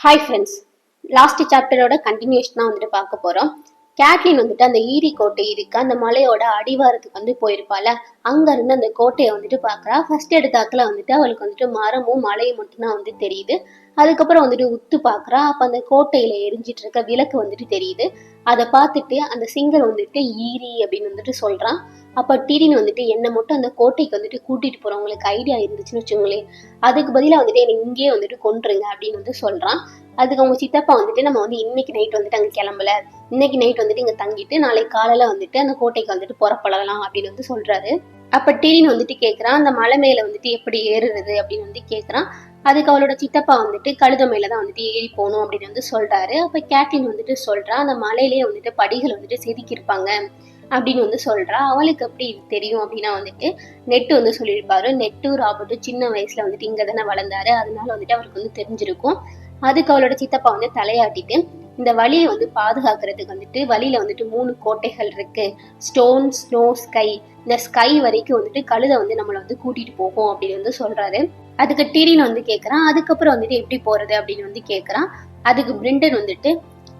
Hi friends, last சாப்டரோட continuation தான் வந்துட்டு பார்க்க போகிறோம். கேட்லின் வந்துட்டு அந்த ஈரி கோட்டை இருக்கு, அந்த மலையோட அடிவாரத்துக்கு வந்து போயிருப்பாள். அங்கேருந்து அந்த கோட்டையை வந்துட்டு பார்க்குறா. ஃபர்ஸ்ட் எடுத்தாக்கில் வந்துட்டு அவளுக்கு வந்துட்டு மரமும் மலையும் மட்டும்தான் வந்து தெரியுது. அதுக்கப்புறம் வந்துட்டு உத்து பார்க்குறா. அப்போ அந்த கோட்டையில் எரிஞ்சிட்டு இருக்க விளக்கு வந்துட்டு தெரியுது. அதை பார்த்துட்டு அந்த சிங்கர் வந்துட்டு ஈரி அப்படின்னு வந்துட்டு சொல்கிறான். அப்போ டிரின்னு வந்துட்டு என்னை மட்டும் அந்த கோட்டைக்கு வந்துட்டு கூட்டிகிட்டு போகிறவங்களுக்கு ஐடியா இருந்துச்சுன்னு வச்சுங்களேன், அதுக்கு பதிலாக வந்துட்டு என்னை இங்கேயே வந்துட்டு கொண்டுருங்க அப்படின்னு வந்து சொல்கிறான். அதுக்கு அவங்க சித்தப்பா வந்துட்டு நம்ம வந்து இன்னைக்கு நைட் வந்துட்டு அங்கே கிளம்பல, இன்னைக்கு நைட் வந்துட்டு இங்கே தங்கிட்டு நாளைக்கு காலையில் வந்துட்டு அந்த கோட்டைக்கு வந்துட்டு புறப்படலாம் அப்படின்னு வந்து சொல்கிறாரு. அப்போ டிரின்னு வந்துட்டு கேட்குறான், அந்த மலை மேலே வந்துட்டு எப்படி ஏறுறது அப்படின்னு வந்து கேட்குறான். அதுக்கு அவளோட சித்தப்பா வந்துட்டு கழுத மேலே தான் வந்துட்டு ஏறி போகணும் அப்படின்னு வந்து சொல்கிறாரு. அப்போ கேட்லின் வந்துட்டு சொல்கிறான், அந்த மலையிலேயே வந்துட்டு படிகள் வந்துட்டு செதுக்கியிருப்பாங்க அப்படின்னு வந்து சொல்றா. அவளுக்கு எப்படி தெரியும் அப்படின்னா வந்துட்டு நெட்டு வந்து சொல்லியிருப்பாரு. நெட்டு ராபர்ட்டும் சின்ன வயசுல வந்துட்டு இங்க தானே வளர்ந்தாரு, அதனால வந்துட்டு அவருக்கு வந்து தெரிஞ்சிருக்கும். அதுக்கு அவளோட சித்தப்பா வந்து தலையாட்டிட்டு, இந்த வழியை வந்து பாதுகாக்கிறதுக்கு வந்துட்டு வழியில வந்துட்டு 3 கோட்டைகள் இருக்கு, ஸ்டோன், ஸ்னோ, ஸ்கை. இந்த ஸ்கை வரைக்கும் வந்துட்டு கழுதை வந்து நம்மளை வந்து கூட்டிட்டு போகும் அப்படின்னு வந்து சொல்றாரு. அதுக்கு டிரின் வந்து கேட்கறான், அதுக்கப்புறம் வந்துட்டு எப்படி போறது அப்படின்னு வந்து கேட்கறான். அதுக்கு பிரிண்டன் வந்துட்டு,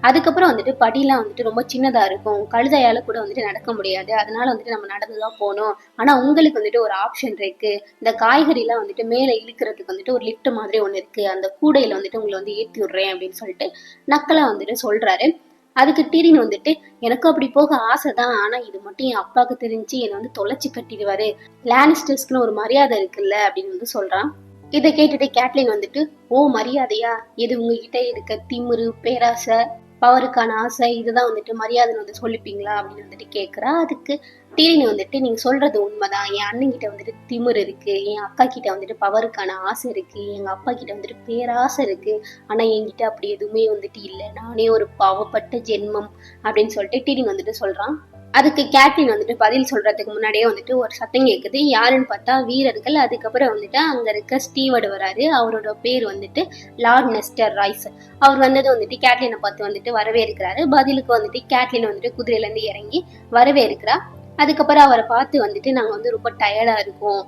அதுக்கப்புறம் வந்துட்டு படியெல்லாம் வந்துட்டு ரொம்ப சின்னதா இருக்கும், கழுதையால கூட வந்துட்டு நடக்க முடியாது, அதனால வந்துட்டு நம்ம நடந்துதான் போகணும். ஆனா உங்களுக்கு வந்துட்டு ஒரு ஆப்ஷன் இருக்கு, இந்த காய்கறி எல்லாம் வந்துட்டு மேல இழுக்கிறதுக்கு வந்துட்டு ஒரு லிஃப்ட் மாதிரி ஒண்ணு இருக்கு, அந்த கூடையில வந்துட்டு உங்களை வந்து ஏற்றி விடுறேன் அப்படின்னு சொல்லிட்டு நக்கலா வந்துட்டு சொல்றாரு. அதுக்கு டிரின் வந்துட்டு, எனக்கும் அப்படி போக ஆசைதான், ஆனா இது மட்டும் என் அப்பாவுக்கு தெரிஞ்சு என்னை வந்து தொலைச்சு கட்டிடுவாரு, லானிஸ்டர்ஸ்க்குன்னு ஒரு மரியாதை இருக்குல்ல அப்படின்னு வந்து சொல்றான். இதை கேட்டுட்டு கேட்லின் வந்துட்டு, ஓ மரியாதையா, எது உங்ககிட்ட இருக்க திமிரு, பேராசை, பவருக்கான ஆசை, இதுதான் வந்துட்டு மரியாதைன்னு வந்து சொல்லிப்பீங்களா அப்படின்னு வந்துட்டு கேட்குறா. அதுக்கு டிரின் வந்துட்டு, நீங்க சொல்றது உண்மைதான், என் அண்ணன் கிட்ட வந்துட்டு திமிரு இருக்கு, என் அக்கா கிட்ட வந்துட்டு பவருக்கான ஆசை இருக்கு, எங்க அப்பா கிட்ட வந்துட்டு பேராசை இருக்கு, ஆனா என்கிட்ட அப்படி எதுவுமே வந்துட்டு இல்லை, நானே ஒரு பாவப்பட்ட ஜென்மம் அப்படின்னு சொல்லிட்டு டிரின் வந்துட்டு சொல்றான். அதுக்கு கேட்லின் வந்துட்டு பதில் சொல்றதுக்கு முன்னாடியே வந்துட்டு ஒரு சத்தம் கேட்குது. யாருன்னு பார்த்தா வீரர்கள். அதுக்கப்புறம் வந்துட்டு அங்க இருக்க ஸ்டீவர்டு வராரு. அவரோட பேர் வந்துட்டு லார்ட் நெஸ்டர் ராய்ஸ். அவர் வந்தது வந்துட்டு கேட்லினை பார்த்து வந்துட்டு வரவேற்கிறாரு. பதிலுக்கு வந்துட்டு கேட்லின் வந்துட்டு குதிரையில இருந்து இறங்கி வரவேற்கிறா. அதுக்கப்புறம் அவரை பார்த்து வந்துட்டு, நாங்க வந்து ரொம்ப டயர்டா இருக்கோம்,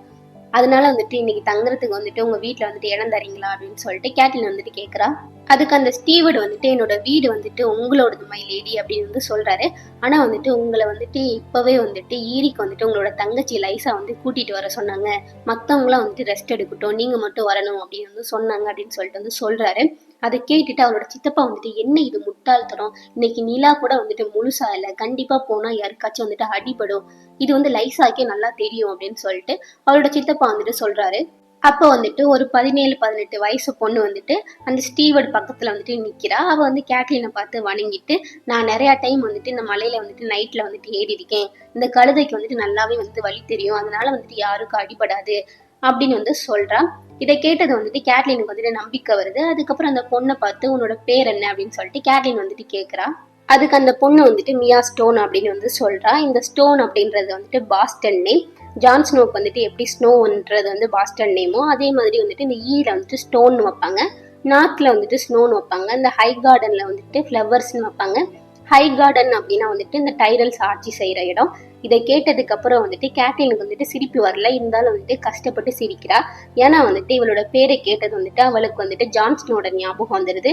அதனால வந்துட்டு இன்னைக்கு தங்குறதுக்கு வந்துட்டு உங்க வீட்டுல வந்துட்டு இடம் தரீங்களா அப்படின்னு சொல்லிட்டு கேட்லின் வந்துட்டு கேட்குறா. அதுக்கு அந்த ஸ்டீவர்டு வந்துட்டு, என்னோட வீடு வந்துட்டு உங்களோடது மை லேடி அப்படின்னு வந்து சொல்றாரு. ஆனா வந்துட்டு உங்களை வந்துட்டு இப்பவே வந்துட்டு ஈரிக்கு வந்துட்டு உங்களோட தங்கச்சி லைசா வந்து கூட்டிட்டு வர சொன்னாங்க, மத்தவங்களாம் வந்துட்டு ரெஸ்ட் எடுக்கட்டும், நீங்க மட்டும் வரணும் அப்படின்னு வந்து சொன்னாங்க அப்படின்னு சொல்லிட்டு வந்து சொல்றாரு. அதை கேட்டுட்டு அவரோட சித்தப்பா வந்துட்டு, என்ன இது முட்டாள்தனம், இன்னைக்கு நிலா கூட வந்துட்டு முழுசா இல்லை, கண்டிப்பா போனா யாருக்காச்சும் வந்துட்டு அடிபடும், இது வந்து லைசாக்கே நல்லா தெரியும் அப்படின்னு சொல்லிட்டு அவரோட சித்தப்பா வந்துட்டு சொல்றாரு. அப்போ வந்துட்டு ஒரு 17-18 வயசு பொண்ணு வந்துட்டு அந்த ஸ்டீவர்ட் பக்கத்துல வந்துட்டு நிக்கிறா. அவ வந்து கேட்லினை பார்த்து வணங்கிட்டு, நான் நிறைய டைம் வந்துட்டு இந்த மலையில வந்துட்டு நைட்ல வந்துட்டு ஏறி இருக்கேன், இந்த கழுதைக்கு வந்துட்டு நல்லாவே வந்துட்டு வழி தெரியும், அதனால வந்துட்டு யாருக்கும் அடிபடாது அப்படின்னு வந்து சொல்றா. இதை கேட்டது வந்துட்டு கேட்லினுக்கு வந்துட்டு நம்பிக்கை வருது. அதுக்கப்புறம் அந்த பொண்ணை பார்த்து, உன்னோட பேர் என்ன அப்படின்னு சொல்லிட்டு கேட்லின் வந்துட்டு கேட்குறா. அதுக்கு அந்த பொண்ணு வந்துட்டு மியா ஸ்டோன் அப்படின்னு வந்து சொல்றா. இந்த ஸ்டோன் அப்படின்றது வந்துட்டு பாஸ்டன் நேம். ஜான் ஸ்னோக்கு வந்துட்டு எப்படி ஸ்னோன்றது வந்து பாஸ்டன் நேமோ, அதே மாதிரி வந்துட்டு இந்த ஈல வந்துட்டு ஸ்டோன் வைப்பாங்க, நார்த்ல வந்துட்டு ஸ்னோன்னு வைப்பாங்க, இந்த ஹை கார்டன்ல வந்துட்டு ஃப்ளவர்ஸ்ன்னு வைப்பாங்க. ஹை கார்டன் அப்படின்னா வந்துட்டு இந்த டைரல்ஸ் ஆட்சி செய்யற இடம். இதை கேட்டதுக்கு அப்புறம் வந்துட்டு கேட்லினுக்கு வந்துட்டு சிரிப்பு வரல, இருந்தாலும் வந்துட்டு கஷ்டப்பட்டு சிரிக்கிறா. ஏன்னா வந்துட்டு இவளோட பேரை கேட்டது வந்துட்டு அவளுக்கு வந்துட்டு ஜான் ஸ்னோட ஞாபகம் வந்துடுது.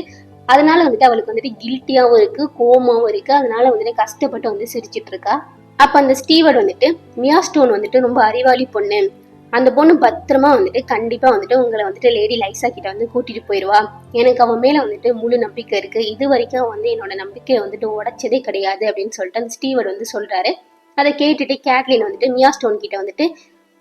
அதனால வந்துட்டு அவளுக்கு வந்துட்டு கில்ட்டியாவும் இருக்கு, கோவமாவும் இருக்கு, அதனால வந்துட்டு கஷ்டப்பட்டு வந்து சிரிச்சிட்டு இருக்கா. அப்ப அந்த ஸ்டீவர்ட் வந்துட்டு, மியா ஸ்டோன் வந்துட்டு ரொம்ப அறிவாளி பொண்ணு, அந்த பொண்ணு பத்திரமா வந்துட்டு கண்டிப்பா வந்துட்டு உங்களை வந்துட்டு லேடி லைசா கிட்ட வந்து கூட்டிட்டு போயிடுவா, எனக்கு அவன் மேல வந்துட்டு முழு நம்பிக்கை இருக்கு, இது வரைக்கும் வந்து என்னோட நம்பிக்கையை வந்துட்டு உடைச்சதே கிடையாது அப்படின்னு சொல்லிட்டு அந்த ஸ்டீவர்ட் வந்து சொல்றாரு. அதை கேட்டுட்டு கேட்லின் வந்துட்டு மியா ஸ்டோன் கிட்ட வந்துட்டு,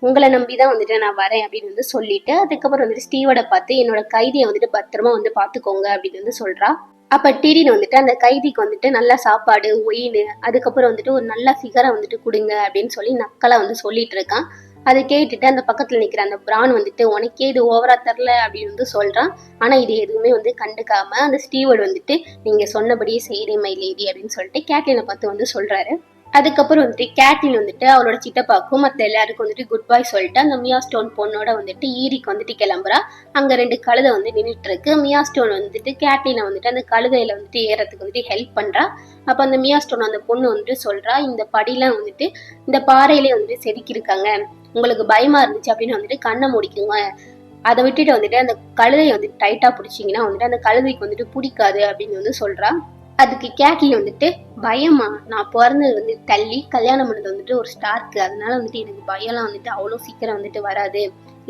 உங்களை நம்பிதான் வந்துட்டு நான் வரேன் அப்படின்னு வந்து சொல்லிட்டு, அதுக்கப்புறம் வந்துட்டு ஸ்டீவர்டை பார்த்து, என்னோட கைதியை வந்துட்டு பத்திரமா வந்து பாத்துக்கோங்க அப்படின்னு வந்து சொல்றா. அப்ப டிரின் வந்துட்டு, அந்த கைதிக்கு வந்துட்டு நல்ல சாப்பாடு, ஒயின், அதுக்கப்புறம் வந்துட்டு ஒரு நல்ல ஃபிகரை வந்துட்டு கொடுங்க அப்படின்னு சொல்லி நக்கலா வந்து சொல்லிட்டு இருக்கான். அதை கேட்டுட்டு அந்த பக்கத்துல நிக்கிற அந்த பிரான் வந்துட்டு, உனக்கே இது ஓவரா தரல அப்படின்னு வந்து சொல்றான். ஆனா இது எதுவுமே வந்து கண்டுக்காம அந்த ஸ்டீவர்ட் வந்துட்டு, நீங்க சொன்னபடியே செய்யறேன் மை லேடி அப்படின்னு சொல்லிட்டு கேட்லினை பார்த்து வந்து சொல்றாரு. அதுக்கப்புறம் வந்துட்டு கேட்லின் வந்துட்டு அவளோட சித்தப்பாக்கும் மற்ற எல்லாருக்கும் வந்துட்டு குட் பை சொல்லிட்டு அந்த மியா ஸ்டோன் பொண்ணோட வந்துட்டு ஈரிக்கு வந்துட்டு கிளம்புறா. அங்க 2 கழுதை வந்து நின்றுட்டு இருக்கு. மியா ஸ்டோன் வந்துட்டு கேட்லினை வந்துட்டு அந்த கழுதையில வந்துட்டு ஏறதுக்கு வந்துட்டு ஹெல்ப் பண்றா. அப்ப அந்த மியா ஸ்டோன் அந்த பொண்ணு வந்துட்டு சொல்றா, இந்த படிலாம் வந்துட்டு இந்த பாறையிலே வந்துட்டு செதுக்கியிருக்காங்க, உங்களுக்கு பயமா இருந்துச்சு அப்படின்னு வந்துட்டு கண்ணை முடிக்குங்க அதை விட்டுட்டு வந்துட்டு அந்த கழுதையை வந்துட்டு டைட்டா பிடிச்சிங்கன்னா வந்துட்டு அந்த கழுதைக்கு வந்துட்டு பிடிக்காது அப்படின்னு வந்து சொல்றா. அதுக்கு கேட்லி வந்துட்டு, பயமா, நான் பிறந்தது வந்து தள்ளி, கல்யாணம் பண்ணது வந்துட்டு ஒரு ஸ்டார்க்கு, அதனால வந்துட்டு எனக்கு பயம்லாம் வந்துட்டு அவ்வளோ சீக்கிரம் வந்துட்டு வராது,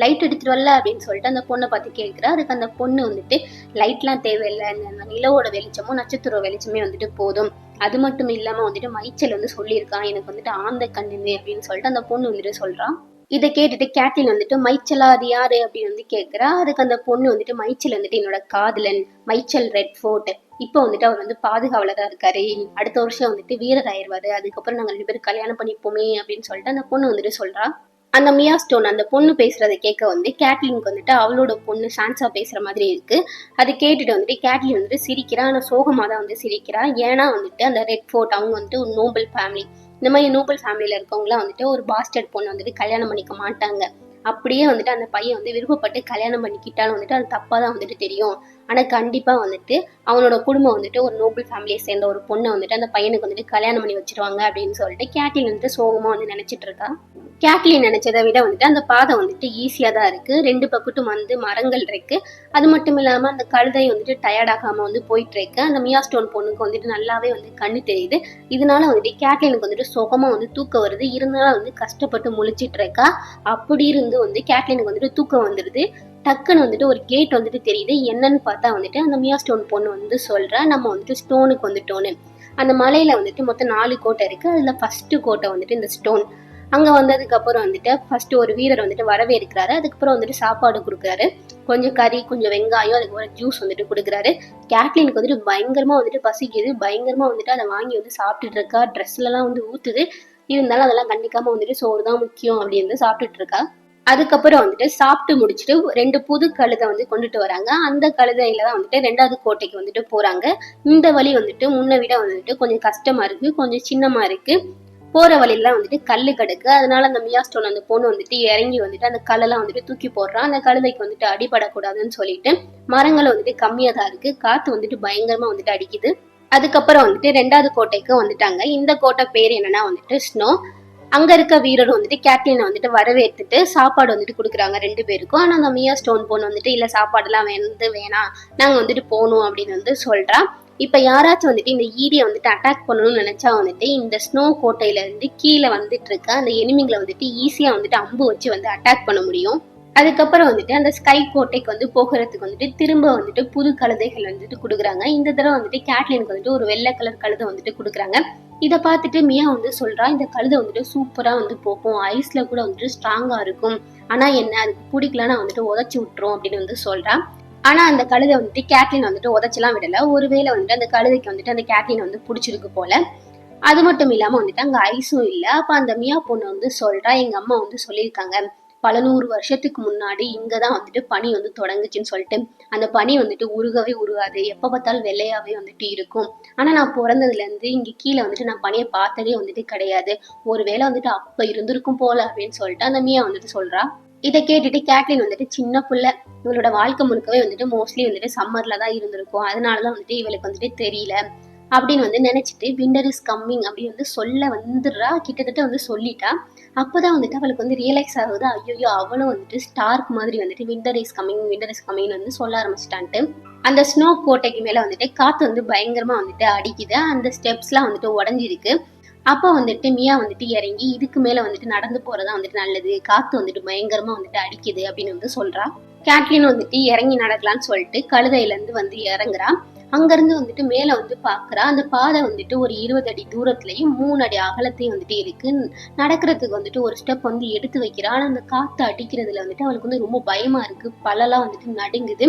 லைட் எடுத்துட்டு வரல அப்படின்னு சொல்லிட்டு அந்த பொண்ணை பார்த்து கேட்குறா. அதுக்கு அந்த பொண்ணு வந்துட்டு, லைட்லாம் தேவையில்லை, இந்த நிலவோட வெளிச்சமும் நட்சத்திர வெளிச்சமே வந்துட்டு போதும், அது மட்டும் இல்லாம வந்துட்டு மைச்சல் வந்து சொல்லியிருக்கான் எனக்கு வந்துட்டு ஆந்த கண்ணுன்னு அப்படின்னு சொல்லிட்டு அந்த பொண்ணு வந்துட்டு சொல்றான். இதை கேட்டுட்டு கேட்லின் வந்துட்டு, மைச்சலா அது யாரு அப்படின்னு வந்து கேட்குறா. அதுக்கு அந்த பொண்ணு வந்துட்டு, மைச்சல் வந்துட்டு என்னோட காதலன், மைச்சல் ரெட்ஃபோர்ட், இப்போ வந்துட்டு அவர் வந்து பாதுகாவலரா இருக்காரு, அடுத்த வருஷம் வந்துட்டு வீரர் ஆயிடுவாரு, அதுக்கப்புறம் நாங்க 2 பேரும் கல்யாணம் பண்ணிப்போமே அப்படின்னு சொல்லிட்டு அந்த பொண்ணு வந்துட்டு சொல்றா. அந்த மியா ஸ்டோன் அந்த பொண்ணு பேசுறதை கேட்க வந்து கேட்லினுக்கு வந்துட்டு அவளோட பொண்ணு சான்சா பேசுற மாதிரி இருக்கு. அது கேட்டுட்டு வந்துட்டு கேட்லின் வந்துட்டு சிரிக்கிறா. ஆனா சோகமா தான் வந்து சிரிக்கிறா. ஏன்னா வந்துட்டு அந்த ரெட் ஃபோர்ட் அவங்க வந்துட்டு ஒரு நோபல் ஃபேமிலி, இந்த மாதிரி நோபல் ஃபேமிலியில இருக்கவங்களாம் வந்துட்டு ஒரு பாஸ்டர்ட் பொண்ணு வந்துட்டு கல்யாணம் பண்ணிக்க மாட்டாங்க. அப்படியே வந்துட்டு அந்த பையன் வந்து விருப்பப்பட்டு கல்யாணம் பண்ணிக்கிட்டாலும் வந்துட்டு அது தப்பா தான் வந்துட்டு தெரியும். ஆனா கண்டிப்பா வந்துட்டு அவனோட குடும்பம் வந்துட்டு ஒரு நோபல் ஃபேமிலியை சேர்ந்த ஒரு பொண்ணை வந்துட்டு அந்த பையனுக்கு வந்துட்டு கல்யாணம் பண்ணி வச்சிருவாங்க அப்படின்னு சொல்லிட்டு கேட்லின் வந்துட்டு சோகமா வந்து நினைச்சிட்டு இருக்கா. கேட்லின் நினைச்சதை விட வந்துட்டு அந்த பாதை வந்துட்டு ஈஸியா தான் இருக்கு. 2 பக்கட்டும் வந்து மரங்கள் இருக்கு. அது மட்டும் இல்லாம அந்த கழுதை வந்துட்டு டயர்ட் ஆகாம வந்து போயிட்டு இருக்கு. அந்த மியா ஸ்டோன் பொண்ணுக்கு வந்துட்டு நல்லாவே வந்து கண்ணு தெரியுது. இதனால வந்துட்டு கேட்லினுக்கு வந்துட்டு சுகமா வந்து தூக்கம் வருது. இருந்தாலும் வந்து கஷ்டப்பட்டு முழிச்சிட்டு இருக்கா. அப்படி இருந்து வந்து கேட்லினுக்கு வந்துட்டு தூக்கம் வந்துருது. டக்குன்னு வந்துட்டு ஒரு கேட் வந்துட்டு தெரியுது. என்னன்னு பார்த்தா வந்துட்டு அந்த மியா ஸ்டோன் பொண்ணு வந்து சொல்றா, நம்ம வந்துட்டு ஸ்டோனுக்கு வந்துட்டோன்னு. அந்த மலையில வந்துட்டு மொத்தம் 4 கோட்டை இருக்கு. அதுல ஃபர்ஸ்ட் கோட்டை வந்துட்டு இந்த ஸ்டோன். அங்க வந்ததுக்கு அப்புறம் வந்துட்டு ஃபர்ஸ்ட் ஒரு வீரர் வந்துட்டு வரவேற்கிறாரு. அதுக்கப்புறம் வந்துட்டு சாப்பாடு கொடுக்குறாரு. கொஞ்சம் கறி, கொஞ்சம் வெங்காயம், அதுக்கப்புறம் ஜூஸ் வந்துட்டு கொடுக்குறாரு. கேட்லினுக்கு வந்துட்டு பயங்கரமா வந்துட்டு பசிக்குது. பயங்கரமா வந்துட்டு அதை வாங்கி வந்து சாப்பிட்டுட்டு இருக்கா. ட்ரெஸ்ல எல்லாம் வந்து ஊத்துது. இருந்தாலும் அதெல்லாம் கண்டிக்காம வந்துட்டு சோறு தான் முக்கியம் அப்படின்னு சாப்பிட்டுட்டு இருக்கா. அதுக்கப்புறம் வந்துட்டு சாப்பிட்டு முடிச்சுட்டு 2 புது கழுதை வந்து கொண்டுட்டு வராங்க. அந்த கழுதையில தான் வந்துட்டு 2வது கோட்டைக்கு வந்துட்டு போறாங்க. இந்த வழி வந்துட்டு முன்ன விட வந்துட்டு கொஞ்சம் கஷ்டமா இருக்கு, கொஞ்சம் சின்னமா இருக்கு. போற வழியெல்லாம் வந்துட்டு கல்லு கிடக்கு. அதனால அந்த மியா ஸ்டோன் அந்த பொண்ணு வந்துட்டு இறங்கி வந்துட்டு அந்த கல்லெல்லாம் வந்துட்டு தூக்கி போடுறான். அந்த கழுதைக்கு வந்துட்டு அடிபடக்கூடாதுன்னு சொல்லிட்டு மரங்கள் வந்துட்டு கம்மியா தான் இருக்கு. காத்து வந்துட்டு பயங்கரமா வந்துட்டு அடிக்குது. அதுக்கப்புறம் வந்துட்டு 2வது கோட்டைக்கு வந்துட்டாங்க. இந்த கோட்டை பேர் என்னன்னா வந்துட்டு ஸ்னோ. அங்க இருக்க வீரரும் வந்துட்டு கேட்லினை வந்துட்டு வரவேற்றுட்டு சாப்பாடு வந்துட்டு கொடுக்குறாங்க 2 பேருக்கும். ஆனா அந்த மியா ஸ்டோன் பொண்ணு வந்துட்டு இல்ல சாப்பாடுலாம் வேணாம், நாங்க வந்துட்டு போகணும் அப்படின்னு வந்து சொல்றா. இப்ப யாராச்சும் வந்துட்டு இந்த ஈரியை வந்துட்டு அட்டாக் பண்ணணும்னு நினைச்சா வந்துட்டு இந்த ஸ்னோ கோட்டையில இருந்து கீழே வந்துட்டு இருக்க அந்த எனிமிங்களை வந்துட்டு ஈஸியா வந்துட்டு அம்பு வச்சு வந்து அட்டாக் பண்ண முடியும். அதுக்கப்புறம் வந்துட்டு அந்த ஸ்கை கோட்டைக்கு வந்து போகிறதுக்கு வந்துட்டு திரும்ப வந்துட்டு புது கழுதைகள் வந்துட்டு கொடுக்குறாங்க. இந்த தடவை வந்துட்டு கேட்லினுக்கு வந்துட்டு ஒரு வெள்ளை கலர் கழுதை வந்துட்டு கொடுக்குறாங்க. இதை பார்த்துட்டு மியா வந்து சொல்றா, இந்த கழுதை வந்துட்டு சூப்பரா வந்து போகும், ஐஸ்ல கூட வந்துட்டு ஸ்ட்ராங்கா இருக்கும், ஆனா என்ன அதுக்கு பிடிக்கலன்னா வந்துட்டு உதச்சி விட்டுரும் அப்படின்னு வந்து சொல்றா. ஆனா அந்த கழுதை வந்துட்டு கேட்லின் வந்துட்டு உதச்செல்லாம் விடல. ஒருவேளை வந்துட்டு அந்த கழுதைக்கு வந்துட்டு அந்த கேட்லின் வந்து பிடிச்சிருக்கு போல. அது மட்டும் இல்லாம வந்துட்டு அங்க ஐஸும் இல்ல. அப்ப அந்த மியா பொண்ணு வந்து சொல்றா, எங்க அம்மா வந்து சொல்லியிருக்காங்க, பல 100 வருஷத்துக்கு முன்னாடி இங்கதான் வந்துட்டு பனி வந்து தொடங்குச்சுன்னு சொல்லிட்டு. அந்த பனி வந்துட்டு உருகவே உருகாது, எப்ப பார்த்தாலும் வெள்ளையாவே வந்துட்டு இருக்கும். ஆனா நான் பிறந்ததுல இருந்து இங்க கீழே வந்துட்டு நான் பனியை பார்த்ததே வந்துட்டு கிடையாது, ஒருவேளை வந்துட்டு அப்ப இருந்திருக்கும் போல அப்படின்னு சொல்லிட்டு அந்த மியா வந்துட்டு சொல்றா. இதை கேட்டுட்டு கேட்லின் வந்துட்டு சின்ன புள்ள, இவளோட வாழ்க்கை முழுக்கவே வந்துட்டு மோஸ்ட்லி வந்துட்டு சம்மர்ல தான் இருந்திருக்கும், அதனாலதான் வந்துட்டு இவளுக்கு வந்துட்டு தெரியல அப்படின்னு வந்து நினைச்சிட்டு விண்டர் இஸ் கம்மிங் அப்படின்னு வந்து சொல்ல வந்துடுறா. கிட்டத்தட்ட வந்து சொல்லிட்டா. அப்பதான் வந்துட்டு அவளுக்கு வந்து ரியலைஸ் ஆகுது, ஐயோ அவளும் வந்துட்டு ஸ்டார்க் மாதிரி வந்துட்டு winter is coming, winter is coming வந்து சொல்ல ஆரம்பிச்சிட்டான்ட்டு. அந்த ஸ்னோ கோட்டைக்கு மேல வந்துட்டு காத்து வந்து பயங்கரமா வந்துட்டு அடிக்குது. அந்த ஸ்டெப்ஸ் எல்லாம் வந்துட்டு உடஞ்சிருக்கு. அப்போ வந்துட்டு மியா வந்துட்டு இறங்கி இதுக்கு மேல வந்துட்டு நடந்து போறதா வந்துட்டு நல்லது, காத்து வந்துட்டு பயங்கரமா வந்துட்டு அடிக்குது அப்படின்னு வந்து சொல்றா. கேட்லின் வந்துட்டு இறங்கி நடக்கலான்னு சொல்லிட்டு கழுதையில இருந்து வந்து இறங்குறா. அங்க இருந்து வந்துட்டு மேல வந்து பாக்குறா. அந்த பாதை வந்துட்டு ஒரு 20 அடி தூரத்துலயும் 3 அடி அகலத்தையும் வந்துட்டு இருக்கு. நடக்கிறதுக்கு வந்துட்டு ஒரு ஸ்டெப் வந்து எடுத்து வைக்கிறா. ஆனா அந்த காத்து அடிக்கிறதுல வந்துட்டு அவளுக்கு வந்து ரொம்ப பயமா இருக்கு. பல்லெல்லாம் வந்துட்டு நடுங்குது.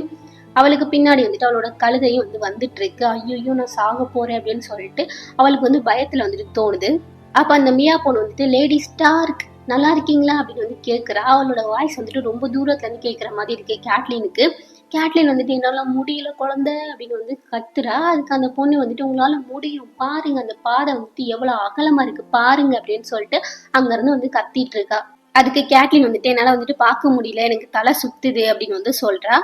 அவளுக்கு பின்னாடி வந்துட்டு அவளோட கழுதையும் வந்துட்டு இருக்கு. ஐயோ நான் சாக போறேன் அப்படின்னு சொல்லிட்டு அவளுக்கு வந்து பயத்துல வந்துட்டு தோணுது. அப்ப அந்த மியா பொண்ணு வந்துட்டு, லேடி ஸ்டார்க் நல்லா இருக்கீங்களா அப்படின்னு வந்து கேட்கிறா. அவளோட வாய்ஸ் வந்துட்டு ரொம்ப தூரத்துல இருந்து கேட்கிற மாதிரி இருக்கு கேட்லினுக்கு. கேட்லின் வந்துட்டு என்னால முடியல குழந்தை அப்படின்னு வந்து கத்துறா. அதுக்கு அந்த பொண்ணு வந்துட்டு, உங்களால முடியும் பாருங்க, அந்த பாதை வந்துட்டு எவ்வளவு அகலமா இருக்கு பாருங்க அப்படின்னு சொல்லிட்டு அங்க இருந்து வந்து கத்திட்டு இருக்கா. அதுக்கு கேட்லின் வந்துட்டு, என்னால வந்துட்டு பார்க்க முடியல, எனக்கு தலை சுத்துது அப்படின்னு வந்து சொல்றா.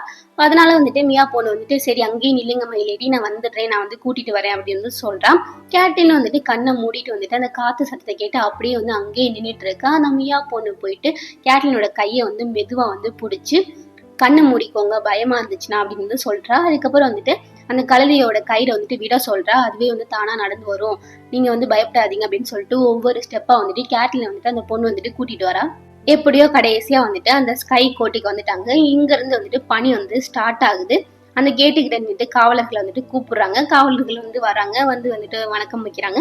அதனால வந்துட்டு மியா பொண்ணு வந்துட்டு, சரி அங்கேயே நில்லுங்க மயிலேடி, நான் வந்துடுறேன், நான் வந்து கூட்டிட்டு வரேன் அப்படின்னு வந்து சொல்றான். கேட்லின் வந்துட்டு கண்ணை மூடிட்டு வந்துட்டு அந்த காத்து சத்தத்தை கேட்டு அப்படியே வந்து அங்கேயே நின்றுட்டு இருக்கா. அந்த மியா பொண்ணு போயிட்டு கேட்லினோட கையை வந்து மெதுவா வந்து பிடிச்சி கண்ணை மூடிக்கோங்க பயமா இருந்துச்சுன்னா அப்படின்னு வந்து சொல்றா. அதுக்கப்புறம் வந்துட்டு அந்த கழுதையோட கயிறை வந்துட்டு விட சொல்றா. அதுவே வந்து தானா நடந்து வரும், நீங்க வந்து பயப்படாதீங்க அப்படின்னு சொல்லிட்டு ஒவ்வொரு ஸ்டெப்பா வந்துட்டு கேட்லின் வந்துட்டு அந்த பொண்ணு வந்துட்டு கூட்டிட்டு வரா. எப்படியோ கடைசியா வந்துட்டு அந்த ஸ்கை கோட்டைக்கு வந்துட்டாங்க. இங்க இருந்து வந்துட்டு பனி வந்து ஸ்டார்ட் ஆகுது. அந்த கேட்டுக்கிட்ட நின்றுட்டு காவலர்களை வந்துட்டு கூப்பிடுறாங்க. காவலர்கள் வந்து வராங்க, வந்துட்டு வணக்கம் வைக்கிறாங்க.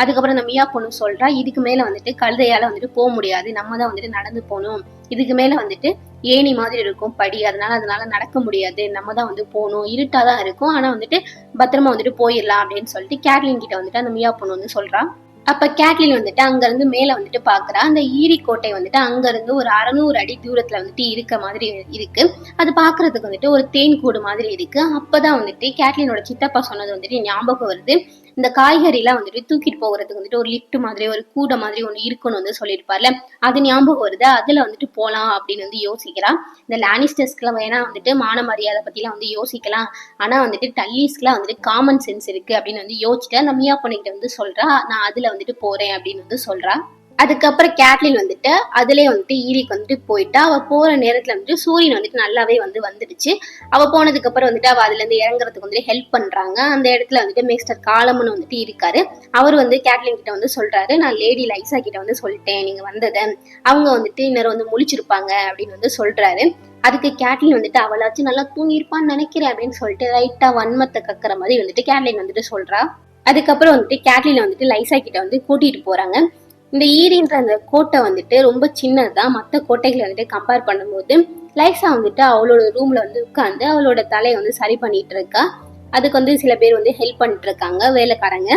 அதுக்கப்புறம் அந்த மியா பொண்ணு சொல்றா, இதுக்கு மேல வந்துட்டு கழுதையால வந்துட்டு போக முடியாது, நம்ம தான் வந்துட்டு நடந்து போகணும். இதுக்கு மேல வந்துட்டு ஏணி மாதிரி இருக்கும் படி, அதனால நடக்க முடியாது, நம்ம தான் வந்து போகணும், இருட்டாதான் இருக்கும், ஆனா வந்துட்டு பத்திரமா வந்துட்டு போயிடலாம் அப்படின்னு சொல்லிட்டு கேட்லின் கிட்ட வந்துட்டு அந்த மியா பொண்ணு வந்து சொல்றா. அப்ப கேட்லின் வந்துட்டு அங்க இருந்து மேல வந்துட்டு பாக்குறா. அந்த ஈரி கோட்டை வந்துட்டு அங்க இருந்து ஒரு 600 அடி தூரத்துல வந்துட்டு இருக்க மாதிரி இருக்கு. அது பாக்குறதுக்கு வந்துட்டு ஒரு தேன் கூடு மாதிரி இருக்கு. அப்பதான் வந்துட்டு கேட்லினோட சித்தப்பா சொன்னது வந்துட்டு ஞாபகம் வருது. இந்த காய்கறி எல்லாம் வந்துட்டு தூக்கிட்டு போகிறதுக்கு வந்துட்டு ஒரு லிஃப்ட் மாதிரி ஒரு கூடை மாதிரி ஒண்ணு இருக்குன்னு வந்து சொல்லியிருப்பார்ல, அது ஞாபகம் வருது. அதுல வந்துட்டு போலாம் அப்படின்னு வந்து யோசிக்கிறா. இந்த லானிஸ்டர்ஸ்க்குலாம் வேணா வந்துட்டு மான மரியாதை பத்தி எல்லாம் வந்து யோசிக்கலாம், ஆனா வந்துட்டு டல்லீஸ்க்குலாம் வந்துட்டு காமன் சென்ஸ் இருக்கு அப்படின்னு வந்து யோசிச்சுட்டு அந்த மியா பண்ணிக்கிட்ட வந்து சொல்றா, நான் அதுல வந்துட்டு போறேன் அப்படின்னு வந்து சொல்றா. அதுக்கப்புறம் கேட்லின் வந்துட்டு அதுலயே வந்துட்டு ஈரிக்கு வந்துட்டு போயிட்டா. அவ போற நேரத்துல வந்துட்டு சூரியன் வந்துட்டு நல்லாவே வந்துடுச்சு. அவ போனதுக்கு அப்புறம் வந்துட்டு அவ அதுல இருந்து இறங்குறதுக்கு வந்துட்டு ஹெல்ப் பண்றாங்க. அந்த இடத்துல வந்துட்டு மிஸ்டர் காலம்னு வந்துட்டு இருக்காரு. அவர் வந்து கேட்லின் கிட்ட வந்து சொல்றாரு, நான் லேடி லைசா கிட்ட வந்து சொல்லிட்டேன் நீங்க வந்ததை, அவங்க வந்துட்டு இன்னும் வந்து முழிச்சிருப்பாங்க அப்படின்னு வந்து சொல்றாரு. அதுக்கு கேட்லின் வந்துட்டு அவளாச்சும் நல்லா தூங்கிருப்பான்னு நினைக்கிறேன் அப்படின்னு சொல்லிட்டு லைட்டா வன்மத்தை கக்குற மாதிரி வந்துட்டு கேட்லின் வந்துட்டு சொல்றா. அதுக்கப்புறம் வந்துட்டு கேட்லின் வந்துட்டு லைசா கிட்ட வந்து கூட்டிட்டு போறாங்க. இந்த ஈரின்ற அந்த கோட்டை வந்துட்டு ரொம்ப சின்னதுதான் மற்ற கோட்டைகளை வந்துட்டு கம்பேர் பண்ணும்போது. லைசா வந்துட்டு அவளோட ரூம்ல வந்து உட்காந்து அவளோட தலையை வந்து சரி பண்ணிட்டு இருக்கா. அதுக்கு வந்து சில பேர் வந்து ஹெல்ப் பண்ணிட்டு இருக்காங்க, வேலைக்காரங்க.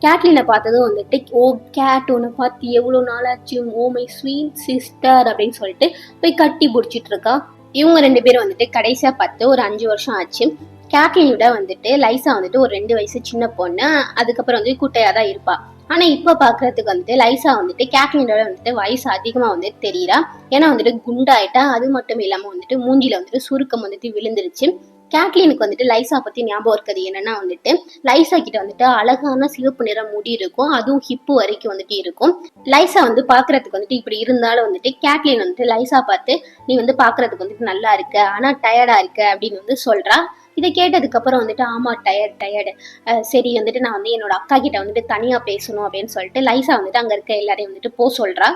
கேட்லினை பார்த்ததும் வந்துட்டு, ஓ கேட் உன்னை பார்த்து எவ்வளோ நாளாச்சு, ஓ மை ஸ்வீட் சிஸ்டர் அப்படின்னு சொல்லிட்டு போய் கட்டி பிடிச்சிட்டு இருக்கா. இவங்க 2 பேரும் வந்துட்டு கடைசியா பார்த்து ஒரு 5 வருஷம் ஆச்சு. கேட்லினோட வந்துட்டு லைசா வந்துட்டு ஒரு 2 வயசு சின்ன பொண்ணு, அதுக்கப்புறம் வந்து குட்டையாதான் இருப்பா. ஆனா இப்ப பாக்குறதுக்கு வந்துட்டு லைசா வந்துட்டு கேட்லினோட வந்துட்டு வயசு அதிகமா வந்து தெரியுறா. ஏன்னா வந்துட்டு குண்டாயிட்டா, அது மட்டும் இல்லாம வந்துட்டு மூஞ்சில வந்துட்டு சுருக்கம் வந்துட்டு விழுந்துருச்சு. கேட்லினுக்கு வந்துட்டு லைசா பத்தி ஞாபகம் இருக்கிறது என்னன்னா வந்துட்டு, லைசா கிட்ட வந்துட்டு அழகான சிவப்பு நிற முடி இருக்கும், அதுவும் ஹிப்பு வரைக்கும் வந்துட்டு இருக்கும். லைசா வந்து பாக்குறதுக்கு வந்துட்டு இப்படி இருந்தாலும் வந்துட்டு கேட்லின் வந்துட்டு லைசா பார்த்து, நீ வந்து பாக்குறதுக்கு வந்துட்டு நல்லா இருக்க, ஆனா டயர்டா இருக்க அப்படின்னு வந்து சொல்றா. இதை கேட்டதுக்கு அப்புறம் வந்துட்டு, ஆமா டயர்டு, சரி வந்துட்டு நான் வந்து என்னோட அக்கா கிட்ட வந்துட்டு தனியா பேசணும் அப்படின்னு சொல்லிட்டு லைசா வந்துட்டு அங்க இருக்க எல்லாரையும் வந்துட்டு சொல்றா.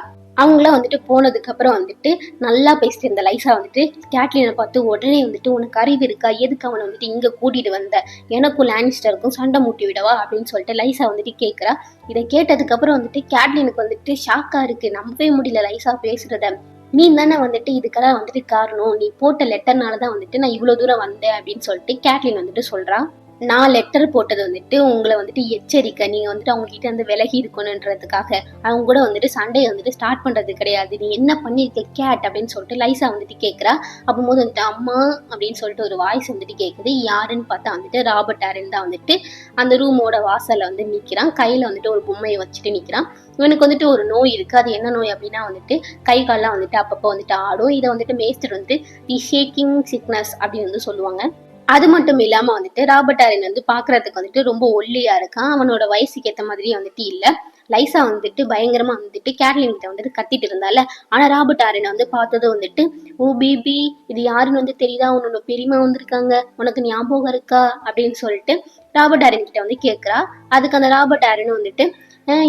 அவங்களாம் வந்துட்டு போனதுக்கு அப்புறம் வந்துட்டு நல்லா பேசிட்டு இருந்த லைசா வந்துட்டு கேட்லினை பார்த்து உடனே வந்துட்டு, உனக்கு அறிவு இருக்கா, எதுக்கு அவனை வந்துட்டு இங்க கூட்டிட்டு வந்த, எனக்கும் லானிஸ்டருக்கும் சண்டை மூட்டி விடவா அப்படின்னு சொல்லிட்டு லைசா வந்துட்டு கேட்கிறா. இதை கேட்டதுக்கு அப்புறம் வந்துட்டு கேட்லினுக்கு வந்துட்டு ஷாக்கா இருக்கு, நம்பவே முடியல லைசா பேசுறத. நீ தானே வந்துட்டு இதுக்கெல்லாம் வந்துட்டு காரணம், நீ போட்ட லெட்டர்னாலதான் வந்துட்டு நான் இவ்வளவு தூரம் வந்தேன் அப்படின்னு சொல்லிட்டு கேட்லின் வந்துட்டு சொல்றா. நான் லெட்டர் போட்டது வந்துட்டு உங்களை வந்துட்டு எச்சரிக்கை, நீங்க வந்துட்டு அவங்க கிட்ட வந்து விலகி இருக்கணுன்றதுக்காக, அவங்க கூட வந்துட்டு சண்டையை வந்துட்டு ஸ்டார்ட் பண்றது கிடையாது, நீ என்ன பண்ணிருக்க கேட் அப்படின்னு சொல்லிட்டு லைசா வந்துட்டு கேட்கிறா. அப்போது வந்துட்டு அம்மா அப்படின்னு சொல்லிட்டு ஒரு வாய்ஸ் வந்துட்டு கேட்குது. யாருன்னு பார்த்தா வந்துட்டு ராபர்ட் ஆரன் தான் வந்துட்டு அந்த ரூமோட வாசல்ல வந்து நிக்கிறான். கையில வந்துட்டு ஒரு பொம்மையை வச்சுட்டு நிக்கிறான். இவனுக்கு வந்துட்டு ஒரு நோய் இருக்கு. அது என்ன நோய் அப்படின்னா வந்துட்டு கை கால்லாம் வந்துட்டு அப்பப்போ வந்துட்டு ஆடும். இதை வந்துட்டு மேஸ்டர் வந்துட்டு தி ஷேக்கிங் சிக்னஸ் அப்படின்னு வந்து சொல்லுவாங்க. அது மட்டும் இல்லாம வந்துட்டு ராபர்ட் ஆரன் வந்து பாக்குறதுக்கு வந்துட்டு ரொம்ப ஒல்லியா இருக்கான். அவனோட வயசுக்கு ஏற்ற மாதிரியே வந்துட்டு இல்ல. லைசா வந்துட்டு பயங்கரமா வந்துட்டு கேட்லின் கிட்ட வந்துட்டு கத்திட்டு இருந்தால. ஆனா ராபர்ட் ஆரன் வந்து பார்த்ததும் வந்துட்டு, ஓ பேபி இது யாருன்னு வந்து தெரியுதா, உன்னோட பெரியமா வந்திருக்காங்க, உனக்கு ஞாபகம் இருக்கா அப்படின்னு சொல்லிட்டு ராபர்ட் ஆரன் கிட்ட வந்து கேட்கிறா. அதுக்கு அந்த ராபர்ட் ஆரன் வந்துட்டு,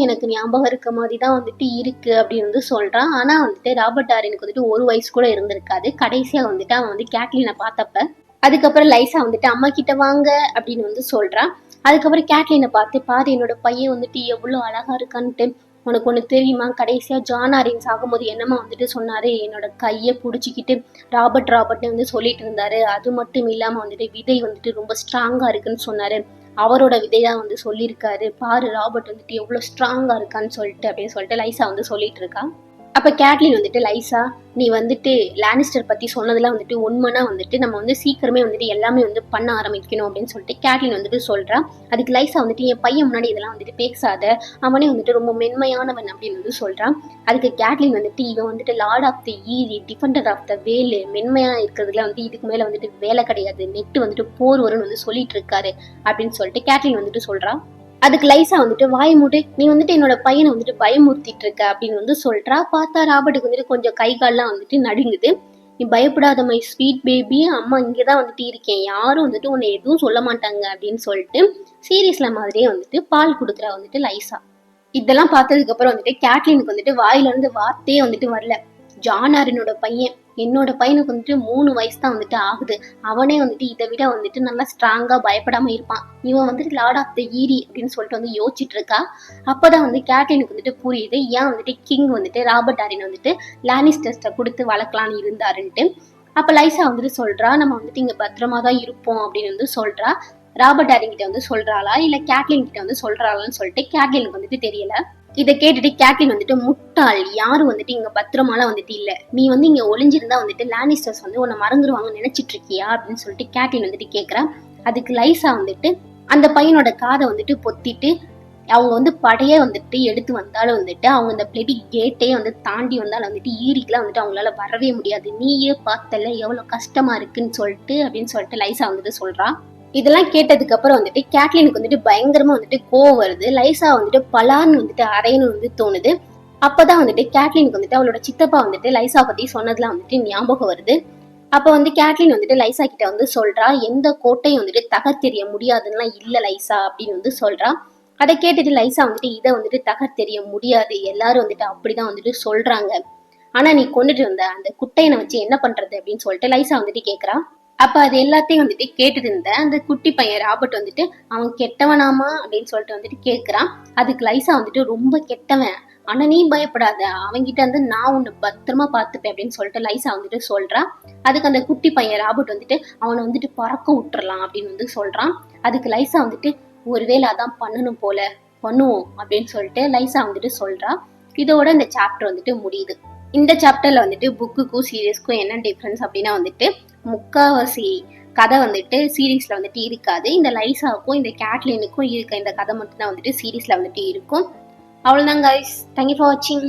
எனக்கு ஞாபகம் இருக்க மாதிரி தான் வந்துட்டு இருக்கு அப்படின்னு வந்து சொல்றான். ஆனா வந்துட்டு ராபர்ட் ஆரனுக்கு வந்துட்டு ஒரு வயசு கூட இருந்திருக்காது கடைசியா வந்துட்டு அவன் வந்து கேட்லினை பார்த்தப்ப. அதுக்கப்புறம் லைசா வந்துட்டு அம்மா கிட்ட வாங்க அப்படின்னு வந்து சொல்றான். அதுக்கப்புறம் கேட்லினை பார்த்து, பாரு என்னோட பையன் வந்துட்டு எவ்வளவு அழகா இருக்கான்ட்டு, உனக்கு ஒண்ணு தெரியுமா, கடைசியா ஜான் ஆரின்ஸ் ஆகும்போது என்னமா வந்துட்டு சொன்னாரு, என்னோட கையை புடிச்சுக்கிட்டு ராபர்ட்னு வந்து சொல்லிட்டு இருந்தாரு. அது மட்டும் இல்லாம வந்துட்டு விதை வந்துட்டு ரொம்ப ஸ்ட்ராங்கா இருக்குன்னு சொன்னாரு, அவரோட விதைதான் வந்து சொல்லியிருக்காரு, பாரு ராபர்ட் வந்துட்டு எவ்வளவு ஸ்ட்ராங்கா இருக்கான்னு சொல்லிட்டு அப்படின்னு சொல்லிட்டு லைசா வந்து சொல்லிட்டு இருக்கான். அப்ப கேட்லின் வந்துட்டு, லைசா நீ வந்துட்டு லானிஸ்டர் பத்தி சொன்னதெல்லாம் வந்துட்டு உண்மைனா வந்துட்டு நம்ம வந்து சீக்கிரமே வந்துட்டு எல்லாமே வந்து பண்ண ஆரம்பிக்கணும் அப்படின்னு சொல்லிட்டு கேட்லின் வந்துட்டு சொல்றான். அதுக்கு லைசா வந்துட்டு, என் பையன் முன்னாடி இதெல்லாம் வந்துட்டு பேசாத, அவனே வந்துட்டு ரொம்ப மென்மையானவன் அப்படின்னு வந்து சொல்றான். அதுக்கு கேட்லின் வந்துட்டு, இவன் வந்துட்டு lord of the Eyrie, defender of the Vale, மென்மையா இருக்கிறதுல வந்துட்டு இதுக்கு மேல வந்துட்டு வேலை கிடையாது, நெட்டு வந்துட்டு போர் வரும்னு வந்து சொல்லிட்டு இருக்காரு அப்படின்னு சொல்லிட்டு கேட்லின் வந்துட்டு சொல்றான். அதுக்கு லைசா வந்துட்டு, வாய் மூடு, நீ வந்துட்டு என்னோட பையனை வந்துட்டு பயமுறுத்திட்டு இருக்க அப்படின்னு வந்து சொல்றா. பார்த்தா ராபர்ட்டுக்கு வந்துட்டு கொஞ்சம் கை கால்லாம் வந்துட்டு நடுங்குது. நீ பயப்படாத மை ஸ்வீட் பேபி, அம்மா இங்கே தான் வந்துட்டு இருக்கேன், யாரும் வந்துட்டு உன்னை எதுவும் சொல்ல மாட்டாங்க அப்படின்னு சொல்லிட்டு சீரியஸ்ல மாதிரியே வந்துட்டு பால் கொடுக்குறா வந்துட்டு லைசா. இதெல்லாம் பார்த்ததுக்கு அப்புறம் வந்துட்டு கேட்லினுக்கு வந்துட்டு வாயில இருந்து வார்த்தையே வந்துட்டு வரல. ஜானாரினோட பையன், என்னோட பையனுக்கு வந்துட்டு 3 வயசு தான் வந்துட்டு ஆகுது, அவனே வந்துட்டு இதை விட வந்துட்டு நல்லா ஸ்ட்ராங்கா பயப்படாம இருப்பான், இவன் வந்துட்டு லார்ட் ஆஃப் த ஈரி அப்படின்னு சொல்லிட்டு வந்து யோசிச்சுட்டு இருக்கா. அப்பதான் வந்து கேட்லினுக்கு வந்துட்டு புரியுது ஏன் வந்துட்டு கிங் வந்துட்டு ராபர்ட் டாரின் வந்துட்டு லானிஸ்டர்ஸ்ட கொடுத்து வளர்க்கலான்னு இருந்தாருன்ட்டு. அப்ப லைசா வந்துட்டு சொல்றா, நம்ம வந்துட்டு இங்க பத்திரமா தான் இருப்போம் அப்படின்னு வந்து சொல்றா. ராபர்ட் டாரின் கிட்ட வந்து சொல்றாளா இல்ல கேட்லின் கிட்ட வந்து சொல்றாளான்னு சொல்லிட்டு கேட்லினுக்கு வந்துட்டு தெரியல. இதை கேட்டுட்டு கேட்லின் வந்துட்டு, முட்டாள், யாரும் வந்துட்டு இங்க பத்திரமாலாம் வந்துட்டு இல்ல, நீ வந்து இங்க ஒளிஞ்சிருந்தா வந்துட்டு லானிஸ்டர்ஸ் வந்து உன்னை மறந்துருவாங்கன்னு நினைச்சிட்டு இருக்கியா அப்படின்னு சொல்லிட்டு கேட்லின் வந்துட்டு கேட்கறா. அதுக்கு லைசா வந்துட்டு அந்த பையனோட காதை வந்துட்டு பொத்திட்டு, அவங்க வந்து படையே வந்துட்டு எடுத்து வந்தாலும் வந்துட்டு அவங்க இந்த பிளடி கேட்டே வந்து தாண்டி வந்தாலும் வந்துட்டு ஈரிக்கெல்லாம் வந்துட்டு அவங்களால வரவே முடியாது, நீயே பார்த்தல எவ்வளவு கஷ்டமா இருக்குன்னு சொல்லிட்டு அப்படின்னு சொல்லிட்டு லைசா வந்துட்டு சொல்றா. இதெல்லாம் கேட்டதுக்கு அப்புறம் வந்துட்டு கேட்லினுக்கு வந்துட்டு பயங்கரமா வந்துட்டு கோவம் வருது. லைசா வந்துட்டு பலான்னு வந்துட்டு அரையணும் வந்து தோணுது. அப்பதான் வந்துட்டு கேட்லினுக்கு வந்துட்டு அவளோட சித்தப்பா வந்துட்டு லைசா பத்தி சொன்னதுலாம் வந்துட்டு ஞாபகம் வருது. அப்ப வந்து கேட்லின் வந்துட்டு லைசா கிட்ட வந்து சொல்றா, எந்த கோட்டையும் வந்துட்டு தகர்த்தெறிய முடியாதுன்னா இல்ல லைசா அப்படின்னு வந்து சொல்றா. அதை கேட்டுட்டு லைசா வந்துட்டு இதை வந்துட்டு தகர்த்தெறிய முடியாது, எல்லாரும் வந்துட்டு அப்படிதான் வந்துட்டு சொல்றாங்க, ஆனா நீ கொண்டுட்டு வந்த அந்த குட்டையனை வச்சு என்ன பண்றது அப்படின்னு சொல்லிட்டு லைசா வந்துட்டு கேக்குறா. அப்ப அது எல்லாத்தையும் வந்துட்டு கேட்டுட்டு இருந்த அந்த குட்டி பையன் ராபர்ட் வந்துட்டு, அவன் கெட்டவனாமா அப்படின்னு சொல்லிட்டு வந்துட்டு கேக்குறான். அதுக்கு லைசா வந்துட்டு, ரொம்ப கெட்டவன், ஆனா நீ பயப்படாத, அவன்கிட்ட வந்து நான் உன்னை பத்திரமா பார்த்துப்பேன் அப்படின்னு சொல்லிட்டு லைசா வந்துட்டு சொல்றான். அதுக்கு அந்த குட்டி பையன் ராபர்ட் வந்துட்டு, அவனை வந்துட்டு பறக்க விட்டுறலாம் அப்படின்னு வந்து சொல்றான். அதுக்கு லைசா வந்துட்டு, ஒருவேளை அதான் பண்ணணும் போல, பண்ணுவோம் அப்படின்னு சொல்லிட்டு லைசா வந்துட்டு சொல்றா. இதோட இந்த சாப்டர் வந்துட்டு முடியுது. இந்த சாப்டர்ல வந்துட்டு புக்குக்கும் சீரியஸ்க்கும் என்ன டிஃபரன்ஸ் அப்படின்னா வந்துட்டு, முக்காவாசி கதை வந்துட்டு சீரீஸ்ல வந்துட்டு இருக்காது. இந்த லைசாவுக்கும் இந்த கேட்லினுக்கும் இருக்க இந்த கதை மட்டும் தான் வந்துட்டு சீரீஸ்ல வந்துட்டு இருக்கும். அவ்வளவுதான் கைஸ், தேங்க்யூ ஃபார் வாட்சிங்.